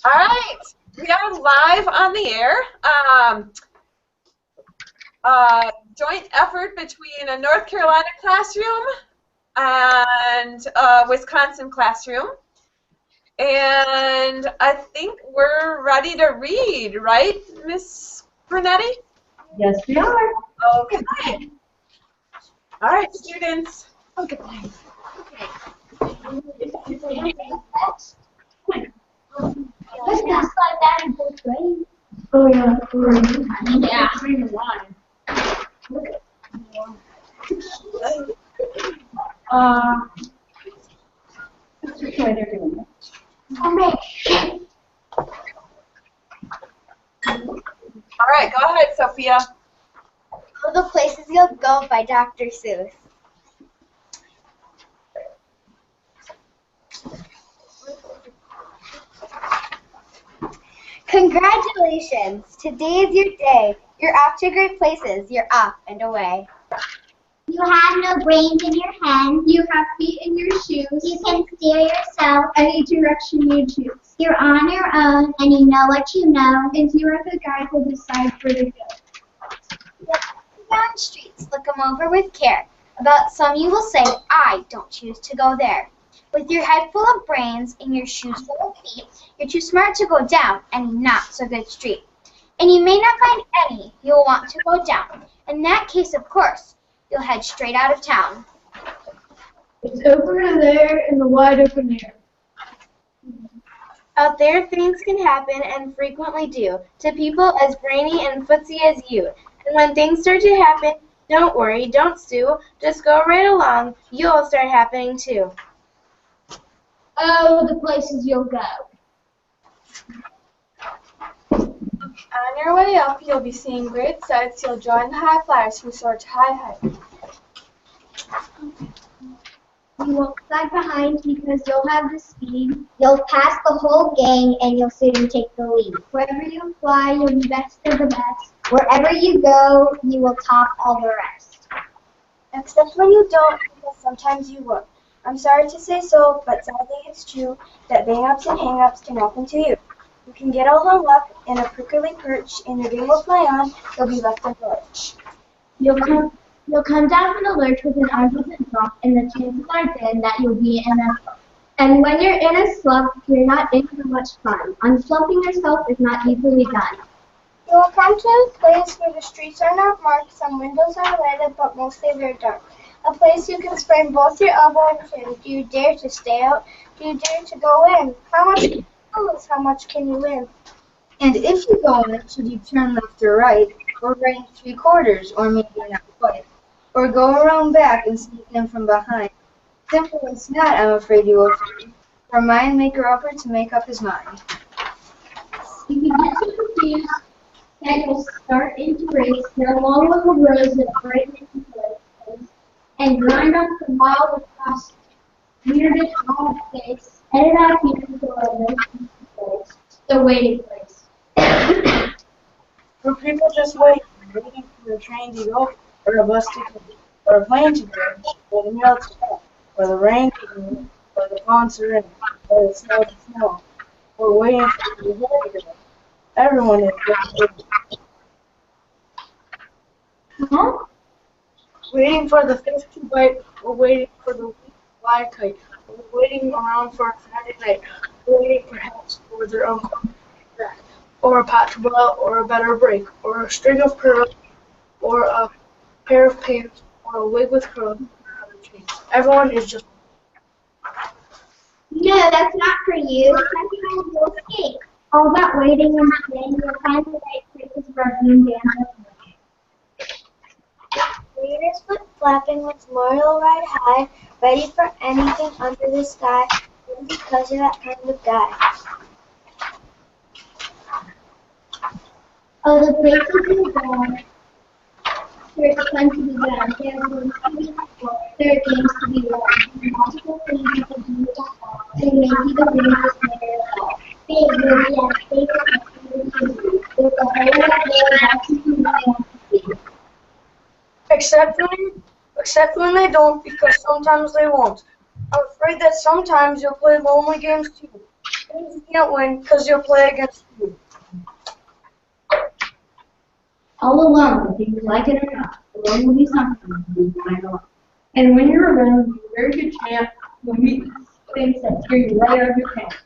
All right, we are live on the air. Joint effort between a North Carolina classroom and a Wisconsin classroom. And I think we're ready to read, right, Miss Brunetti? Yes, we are. Okay. All right, students. Okay. Let's not slide that in both ways. Oh, yeah. Yeah. 3 to 1. Let's just try they're doing it. All right, go ahead, Sophia. All the Places You'll Go by Dr. Seuss. Congratulations! Today is your day. You're off to great places. You're off and away. You have no brains in your head. You have feet in your shoes. You can steer yourself. Any direction you choose. You're on your own, and you know what you know. And you are the guide who decides where to go. Down streets, look them over with care. About some you will say, I don't choose to go there. With your head full of brains and your shoes full of feet, you're too smart to go down any not so good street. And you may not find any you'll want to go down. In that case, of course, you'll head straight out of town. It's over there in the wide open air. Out there, things can happen and frequently do to people as brainy and footsy as you. And when things start to happen, don't worry, don't stew, just go right along. You'll start happening too. Oh, the places you'll go. On your way up, you'll be seeing great sights. You'll join the high flyers who soar to high heights. You won't lag behind because you'll have the speed. You'll pass the whole gang, and you'll soon take the lead. Wherever you fly, you'll be best of the best. Wherever you go, you will top all the rest. Except when you don't, because sometimes you won't. I'm sorry to say so, but sadly it's true that bang-ups and hang-ups can happen to you. You can get all hung up in a prickly perch, and your wing will fly on. You'll be left in the lurch. You'll come down from the lurch with an unpleasant bump, and the chances are then that you'll be in a slump. And when you're in a slump, you're not in for much fun. Unslumping yourself is not easily done. You will come to a place where the streets are not marked, some windows are lighted, but mostly they're dark. A place you can sprain both your elbow and chin. Do you dare to stay out? Do you dare to go in? How much can you lose? How much can you win? And if you go in, should you turn left or right, or right 3/4, or maybe not quite, or go around back and sneak in from behind? Simple as that, I'm afraid you will find, for a mind maker upper to make up his mind. You can get so confused that you'll start into race their long little rows that break into places and grind up the wild across weirded odd face, headed out here for the waiting place. Where people just waiting for the train to go, or a bus to come, or a plane to go, or the mail to come, or the rain to go, or the ponds to rain, or the snow to snow. We're waiting for the weather to go. Everyone is just waiting. Huh? Waiting for the fish to bite, or waiting for the weak fly kite, or waiting around for a Friday night, or waiting perhaps for their uncle back, or a pot to boil, or a better break, or a string of pearls, or a pair of pants, or a wig with curls, or other chains. Everyone is just. No, that's not for you. Sometimes you'll escape. All that waiting and staying, you'll find the right places for being dancing. Leaders foot flapping with laurel ride high, ready for anything under the sky, because you're that kind of guy. Oh, the places you go. There's fun to be done. There's rooms to be explored. There are games to be won. Multiple things you can do with the ball. And maybe the wind is never at all. Big, really, and big, and there's a whole lot more that you can want to see. Except when they don't, because sometimes they won't. I'm afraid that sometimes you'll play lonely games too. You can't win because you'll play against me. All alone, whether you like it or not. Alone will be something you find alone. And when you're alone, there's a very good chance you'll meet things that scare you right out of your pants.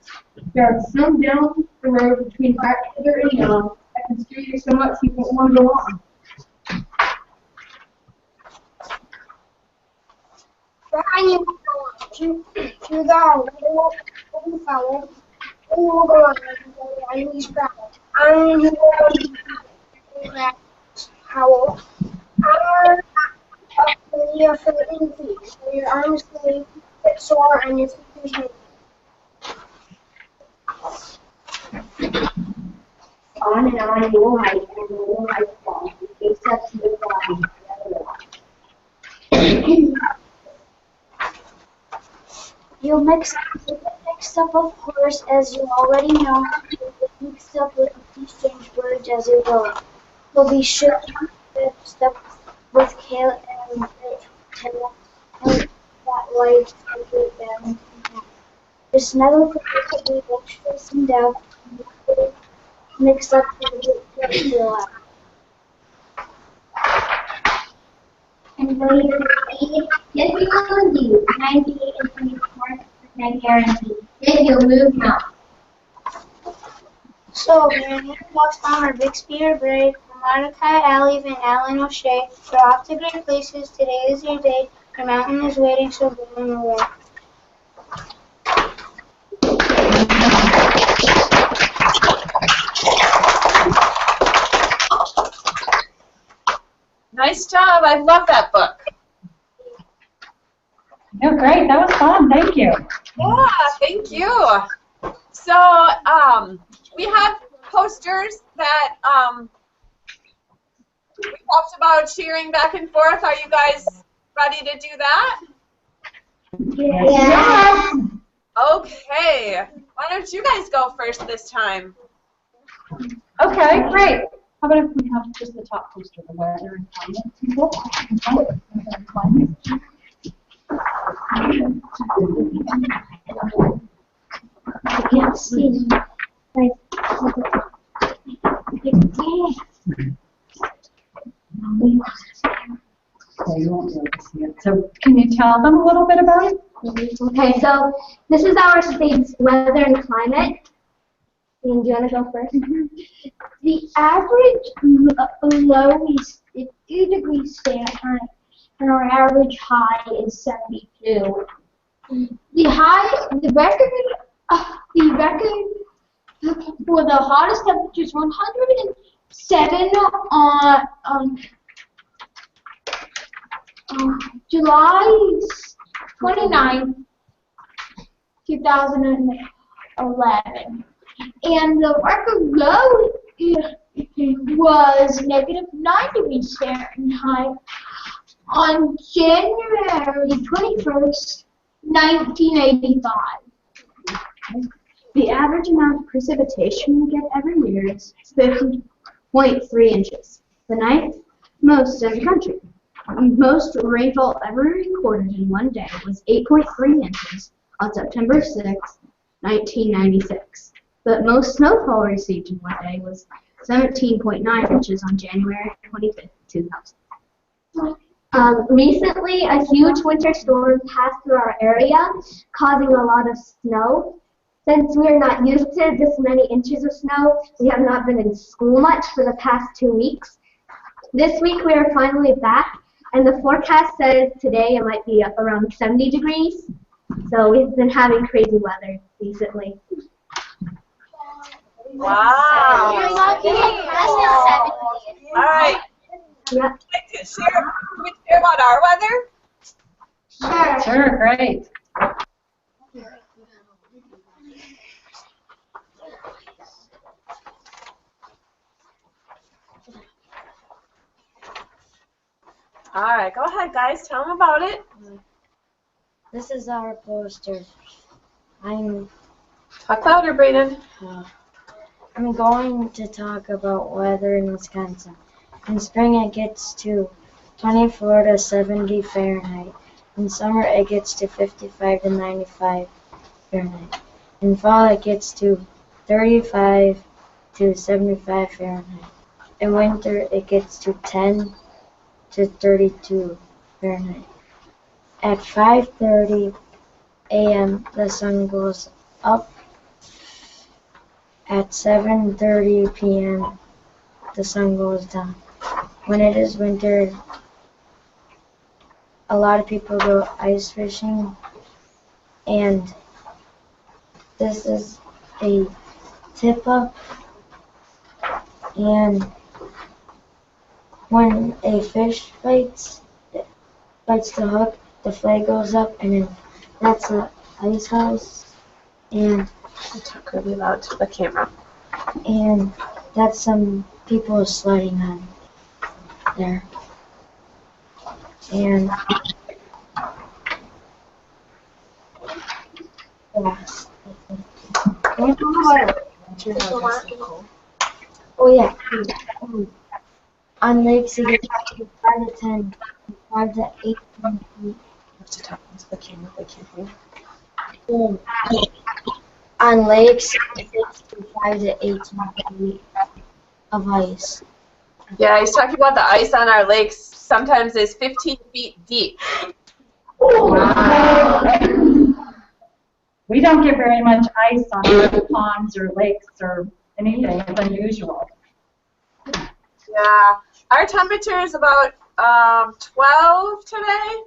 There are some down the road between Blackfeather and Young that can scare you so much you won't want to go on. Behind you will go on. To the home. Will be followed. We will go on. And we sprout. And you will howl. Our your feeling feet. So your arms can get sore and your feet can shake. On and on you will hike, and you will hike fall. Face up to the body. You'll mix up, of course, as you already know. You'll mix up with a few strange words as you go. You'll be sure to mix up with kale and tail and that light and good balance. Just never forget to be dexterous and doubt. Mix up with a bit of And will you repeat? Yes, we will do. 98 and 24% guarantee. Then you'll move now. So, your new box bomber, Bixby or Brave, Mordecai, Allie, and Alan O'Shea, you're off to great places. Today is your day. Your mountain is waiting, so go on your way. Nice job. I love that book. Oh, great. That was fun. Thank you. Yeah, thank you. So we have posters that we talked about cheering back and forth. Are you guys ready to do that? Yeah. Okay. Why don't you guys go first this time? Okay, great. How about if we have just the top poster, the weather and climate people? I can't see. So you won't be able to see it. So can you tell them a little bit about it? Okay, so this is our state's weather and climate. And do you want to go first? The average low is 50 degrees Fahrenheit, and our average high is 72. The record for the hottest temperature is 107 on July 29th, 2011. And the record low was -9 degrees Fahrenheit on January 21st, 1985. The average amount of precipitation we get every year is 50.3 inches, the ninth most in the country. Most rainfall ever recorded in one day was 8.3 inches on September 6, 1996. But most snowfall received in one day was 17.9 inches on January 25, 2000. Recently, a huge winter storm passed through our area, causing a lot of snow. Since we are not used to this many inches of snow, we have not been in school much for the past 2 weeks. This week, we are finally back, and the forecast says today it might be around 70 degrees. So we've been having crazy weather recently. Wow. You're lucky. All right. Yeah. Can we share about our weather? Sure. Sure, great. All right, go ahead, guys. Tell them about it. This is our poster. Talk louder, Brayden. I'm going to talk about weather in Wisconsin. In spring, it gets to 24 to 70 Fahrenheit. In summer, it gets to 55 to 95 Fahrenheit. In fall, it gets to 35 to 75 Fahrenheit. In winter, it gets to 10 to 32 Fahrenheit. At 5:30 a.m., the sun goes up. At 7:30 p.m., the sun goes down. When it is winter, a lot of people go ice fishing, and this is a tip-up, and when a fish bites the hook, the flag goes up, and then that's an ice house, and You talk really loud to the camera. and that's some people sledding on there. And oh yeah, on lakes it gets 5 to 10, 5 to 18 feet. You have to talk into the camera. They can't hear. On lakes it gets to 5 to 18 feet of ice. Yeah, he's talking about the ice on our lakes. Sometimes is 15 feet deep. We don't get very much ice on our ponds or lakes or anything. It's unusual. Yeah, our temperature is about 12 today.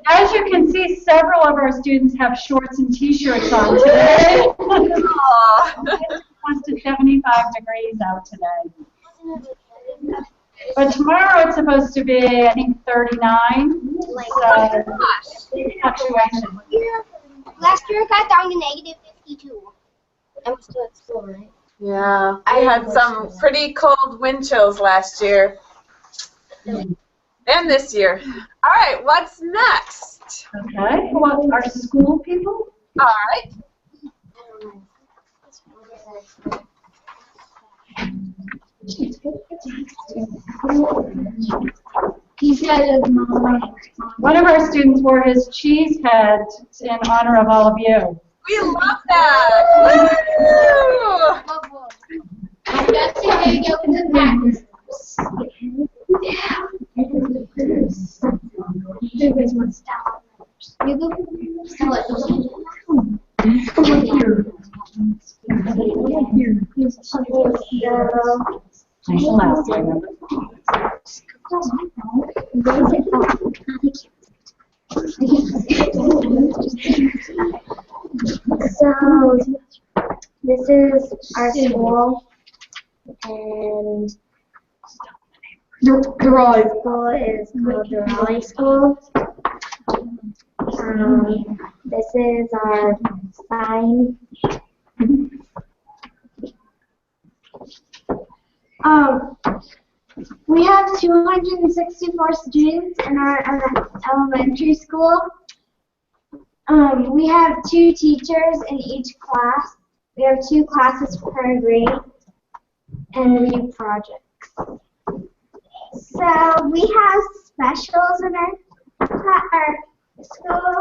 As you can see, several of our students have shorts and t-shirts on today. It's close to 75 degrees out today. But tomorrow it's supposed to be, I think, 39. So, fluctuation. Last year it got down to negative 52. I'm still at school, right? Yeah, I had some pretty cold wind chills last year. And this year. All right, what's next? Okay, well, our school people? All right. One of our students wore his cheese head in honor of all of you. We love that. Woo! So, this is our school, and the school is called the RAA School. This is our sign. We have 264 students in our elementary school. We have 2 teachers in each class. We have 2 classes per grade, and we do projects. So we have specials in our school.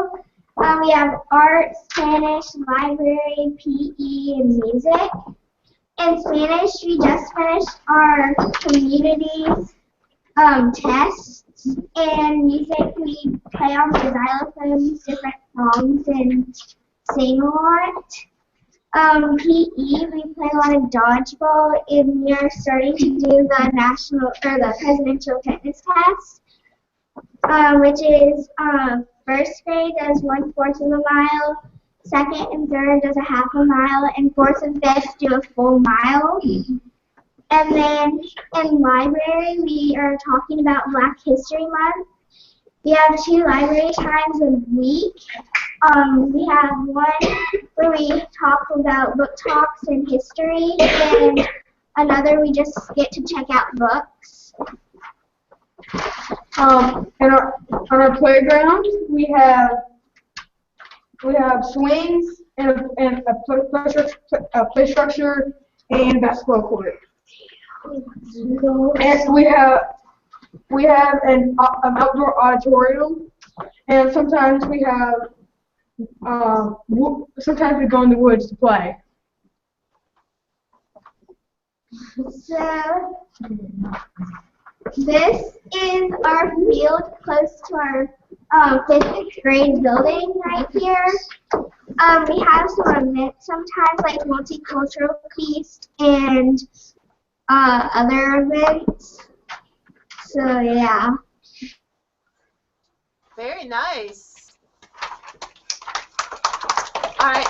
We have art, Spanish, library, PE, and music. In Spanish, we just finished our community tests. And music, we play on the xylophones, different songs, and sing a lot. PE, we play a lot of dodgeball, and we are starting to do the national or the presidential fitness test, which is first grade does 1/4 of a mile, second and third does a half a mile, and fourth and fifth do a full mile. And then in library, we are talking about Black History Month. We have 2 library times a week. We have one where we talk about book talks and history, and another we just get to check out books. On our playground, we have swings and a play structure and basketball court. And we have an outdoor auditorium And sometimes we have, sometimes we go in the woods to play. So, this is our field close to our 5th grade building right here. We have some events sometimes, like multicultural feast and other events. So yeah. Very nice. All right.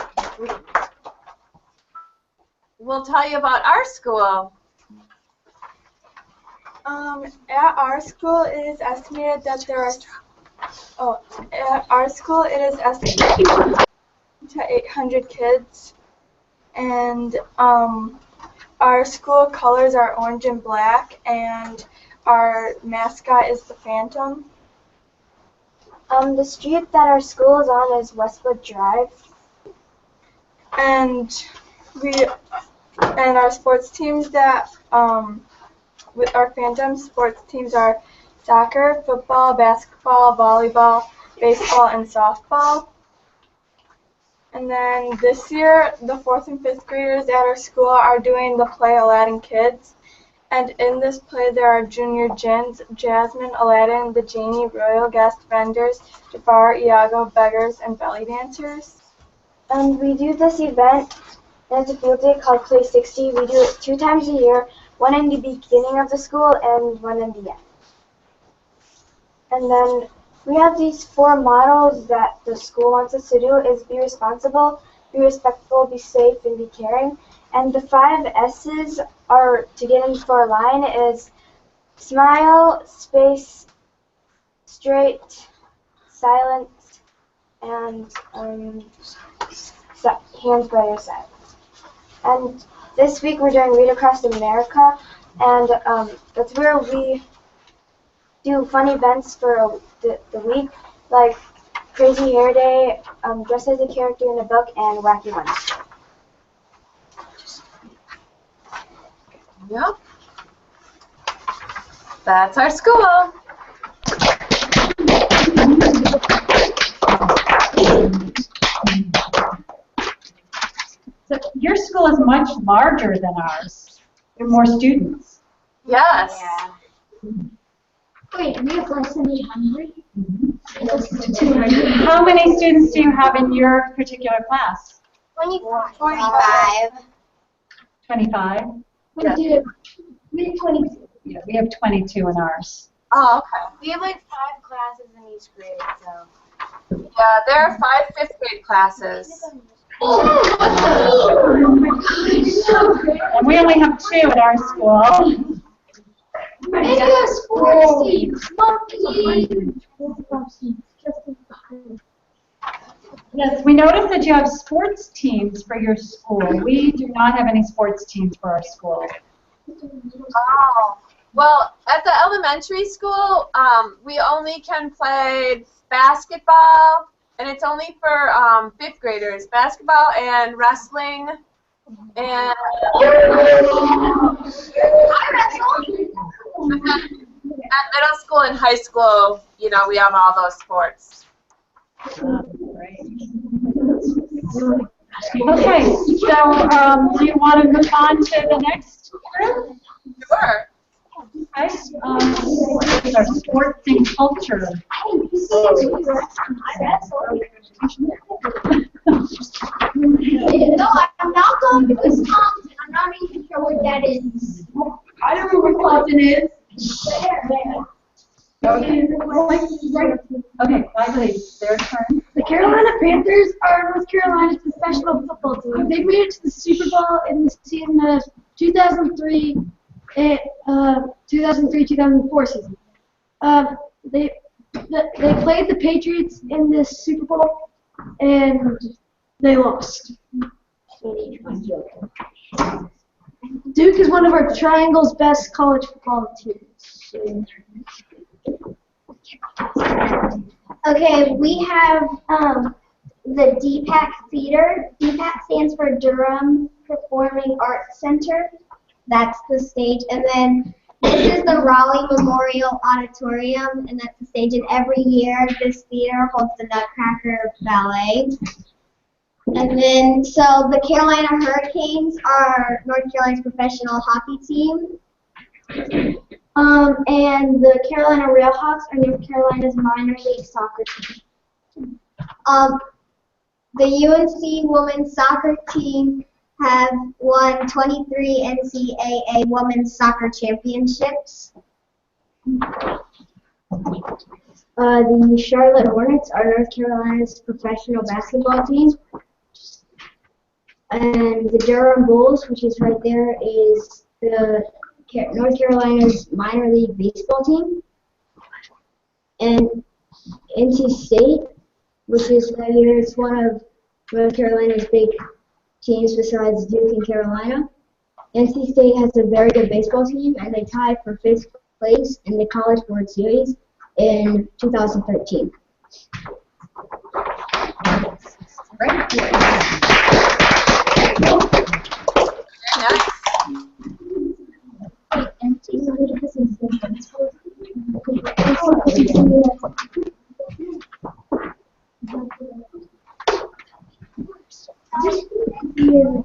We'll tell you about our school. At our school, it is estimated that there are, at our school, it is estimated to 800 kids. And our school colors are orange and black, and our mascot is the Phantom. The street that our school is on is Westwood Drive. And our sports teams that with our Phantom sports teams are soccer, football, basketball, volleyball, baseball, and softball. And then this year, the 4th and 5th graders at our school are doing the play Aladdin Kids. And in this play, there are Junior Jins, Jasmine, Aladdin, the Genie, Royal Guest Vendors, Jafar, Iago, Beggars, and Belly Dancers. And we do this event, and it's a field day called Play 60. We do it 2 times a year, one in the beginning of the school and one in the end. And then we have these 4 mottos that the school wants us to do is be responsible, be respectful, be safe, and be caring. And the 5 S's are, to get into our line, is smile, space, straight, silence, and hands by your side. And this week we're doing Read Across America, and that's where we do fun events for the week, like Crazy Hair Day, Dress as a Character in a Book, and Wacky Wednesday. Yep. That's our school. So your school is much larger than ours. There are more students. Yes. Wait, we have less than 800? How many students do you have in your particular class? 25. 25? We have 22. Yeah, we have 22 in ours. Oh, okay. We have like 5 classes in each grade, so. Yeah, there are 5 5th grade classes. And we only have 2 at our school. Maybe a sports team. Yes, we noticed that you have sports teams for your school. We do not have any sports teams for our school. Oh. Well, at the elementary school, we only can play basketball, and it's only for 5th graders. Basketball and wrestling, and at middle school and high school, you know, we have all those sports. Okay, so do you want to move on to the next group? Sure. Okay, this is our sports and culture. No, I'm not going to Wisconsin. I'm not even sure what that is. I don't know what Wisconsin is. Okay, finally, their turn. The Carolina Panthers are North Carolina's professional football team. They made it to the Super Bowl in the season of 2003, 2003-2004 season. They played the Patriots in this Super Bowl, and they lost. Duke is one of our Triangle's best college football teams. Okay, we have the DPAC Theater. DPAC stands for Durham Performing Arts Center. That's the stage. And then This is the Raleigh Memorial Auditorium, and that's the stage. And every year, this theater holds the Nutcracker Ballet. And then, so the Carolina Hurricanes are North Carolina's professional hockey team. And the Carolina Railhawks are North Carolina's minor league soccer team. The UNC women's soccer team have won 23 NCAA women's soccer championships. The Charlotte Hornets are North Carolina's professional basketball team. And the Durham Bulls, which is right there, is the North Carolina's minor league baseball team. And NC State, which is right here, it's one of North Carolina's big teams besides Duke and Carolina. NC State has a very good baseball team, and they tied for 5th place in the College World Series in 2013.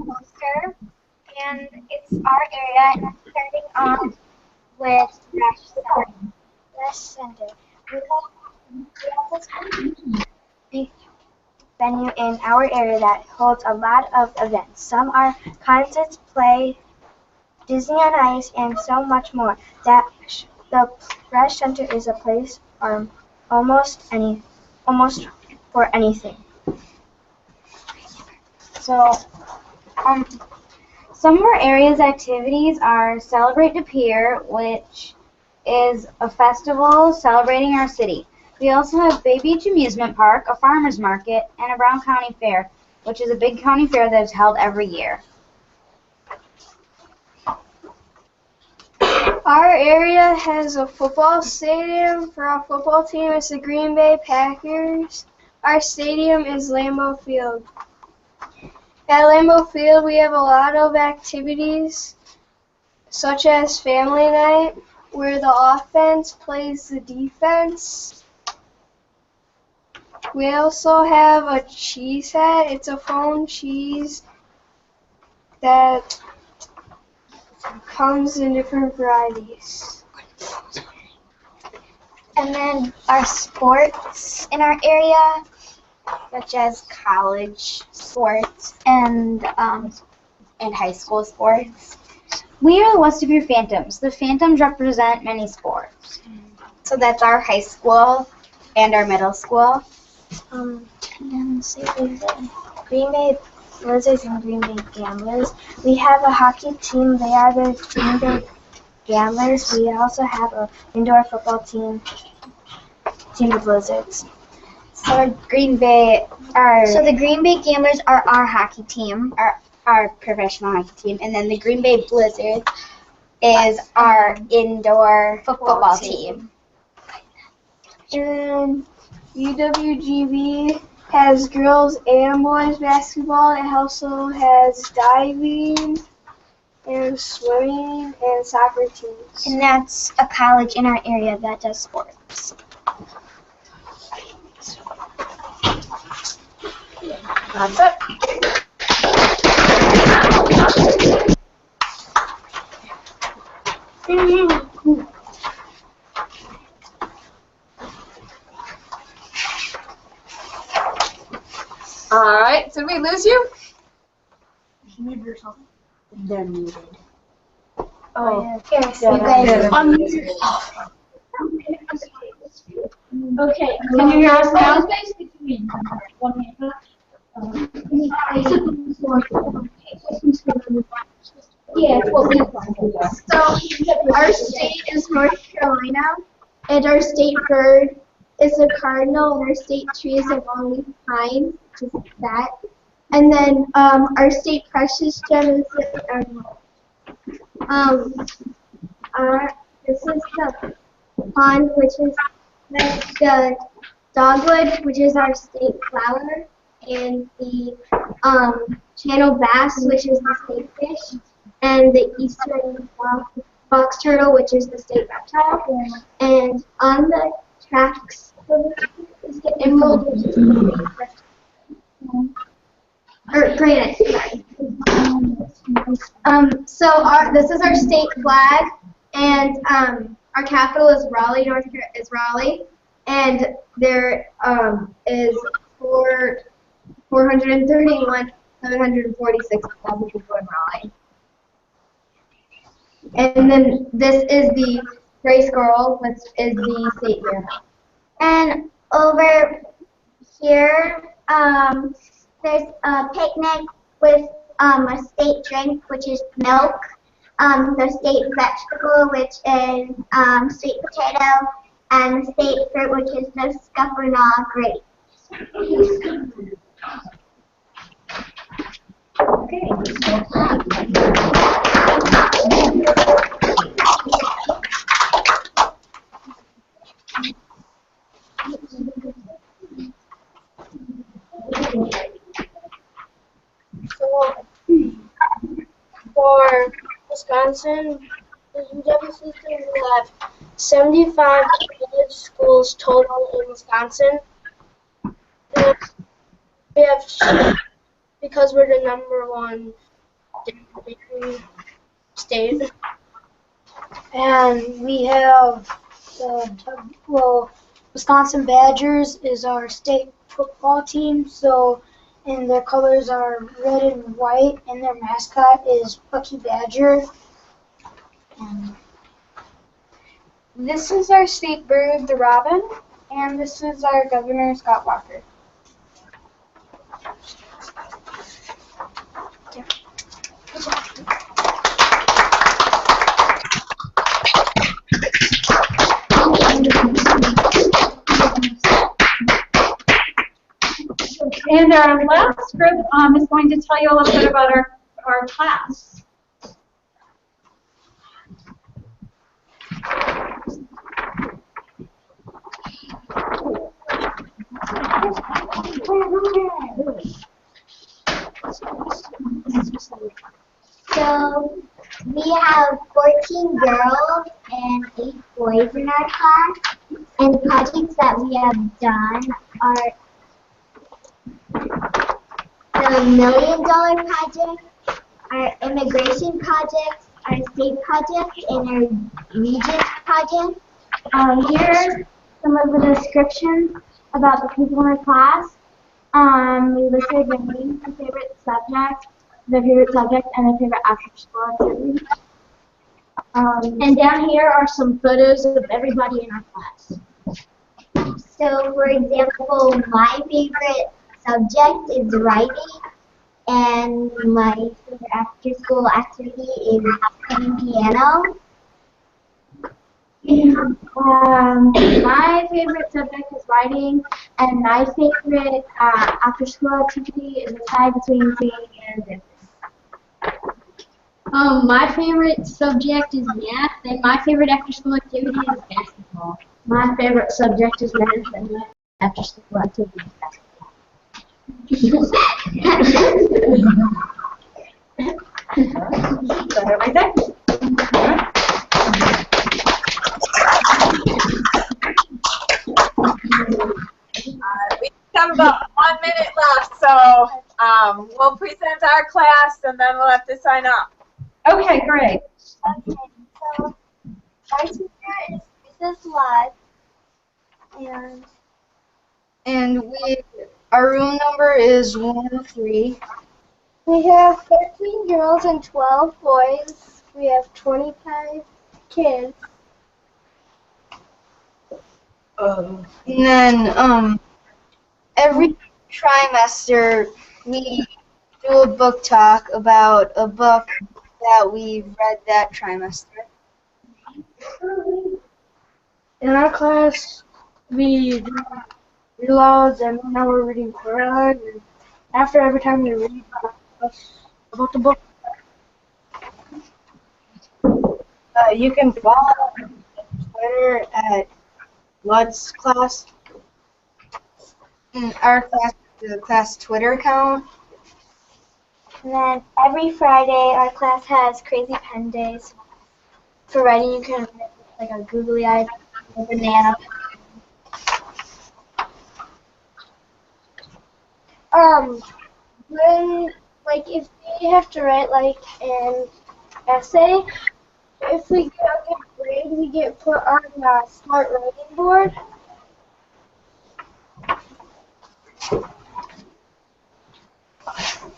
Poster, and it's our area, and I'm starting off with Rush Center. We have this big venue in our area that holds a lot of events. Some are concerts, play, Disney on Ice, and so much more. The Rush Center is a place almost for anything. So, some of our area's activities are Celebrate De Pere, which is a festival celebrating our city. We also have Bay Beach Amusement Park, a farmer's market, and a Brown County Fair, which is a big county fair that is held every year. Our area has a football stadium. For our football team, it's the Green Bay Packers. Our stadium is Lambeau Field. At Lambeau Field, we have a lot of activities, such as Family Night, where the offense plays the defense. We also have a cheese head. It's a foam cheese that comes in different varieties. And then our sports in our area, such as college sports and high school sports. We are the West De Pere Phantoms. The Phantoms represent many sports. So that's our high school and our middle school. And then let's see, Green Bay Blizzards and Green Bay Gamblers. We have a hockey team. They are the Green Bay Gamblers. We also have an indoor football team, Team the Blizzards. So the Green Bay Gamblers are our hockey team, our professional hockey team, and then the Green Bay Blizzards is our indoor football team. And UWGB has girls and boys basketball. It also has diving and swimming and soccer teams. And that's a college in our area that does sports. That's it. All right, did we lose you? Mute yourself. They're muted. Oh, Yes, you guys. Okay, can you hear us now? Yeah, so our state is North Carolina, and our state bird is a cardinal, and our state tree is a longleaf pine, which is that. And then our state precious gem is this is the pond, which is the dogwood, which is our state flower, and the channel bass, which is the state fish, and the eastern box turtle, which is the state reptile, and on the tracks is the emerald, which is the state or granite. Sorry. This is our state flag, and our capital is Raleigh, Raleigh, and there is 431,746 people in Raleigh. And then this is the gray squirrel, which is the state bear. And over here, there's a picnic with a state drink, which is milk, the state vegetable, which is sweet potato, and the state fruit, which is the scuppernong grape. So, for Wisconsin, the UW system will have 75 village schools total in Wisconsin. And we have, because we're the #1 dairy state, and we have Wisconsin Badgers is our state football team. So, and their colors are red and white, and their mascot is Bucky Badger. This is our state bird, the robin, and this is our governor, Scott Walker. And our last group is going to tell you a little bit about our class. So we have 14 girls and 8 boys in our class, and the projects that we have done are the $1 Million Project, our immigration projects, our state project, and our region project. Here are some of the descriptions about the people in our class. We listed their names, their favorite subject, and their favorite after-school activities. And down here are some photos of everybody in our class. So, for example, my favorite subject is writing, and my favorite after-school activity is playing piano. My favorite subject is writing, and my favorite after-school activity is a tie between singing and dancing. My favorite subject is math, and my favorite after-school activity is basketball. My favorite subject is math, and my after-school activity is basketball. We have about 1 minute left, so we'll present our class and then we'll have to sign up. Okay, great. Okay, so our teacher is Mrs. Lott, And our room number is 103. we have 13 girls and 12 boys. We have 25 kids. And then every trimester we do a book talk about a book that we read that trimester. In our class, we read aloud, and now we're reading aloud. And after every time we read about the book, you can follow Twitter at Lud's class. And our class, the class Twitter account. And then every Friday, our class has Crazy Pen Days. for writing, you can write like a googly eye, a banana. When, like, if we have to write, like, an essay, if we get a good grade, we get put on the smart writing board.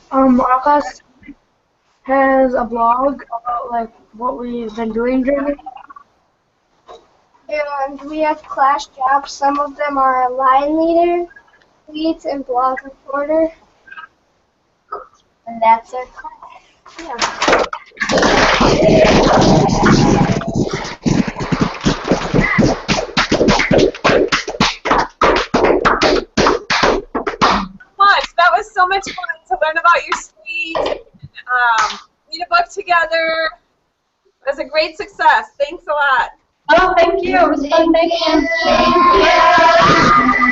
Our class has a blog about like what we've been doing during the And we have class jobs. Some of them are line leader, leads, and blog reporter. And that's our class. Yeah. That was so much fun to learn about your street, read a book together. It was a great success. Thanks a lot. Oh, thank you. It was fun. Thank you.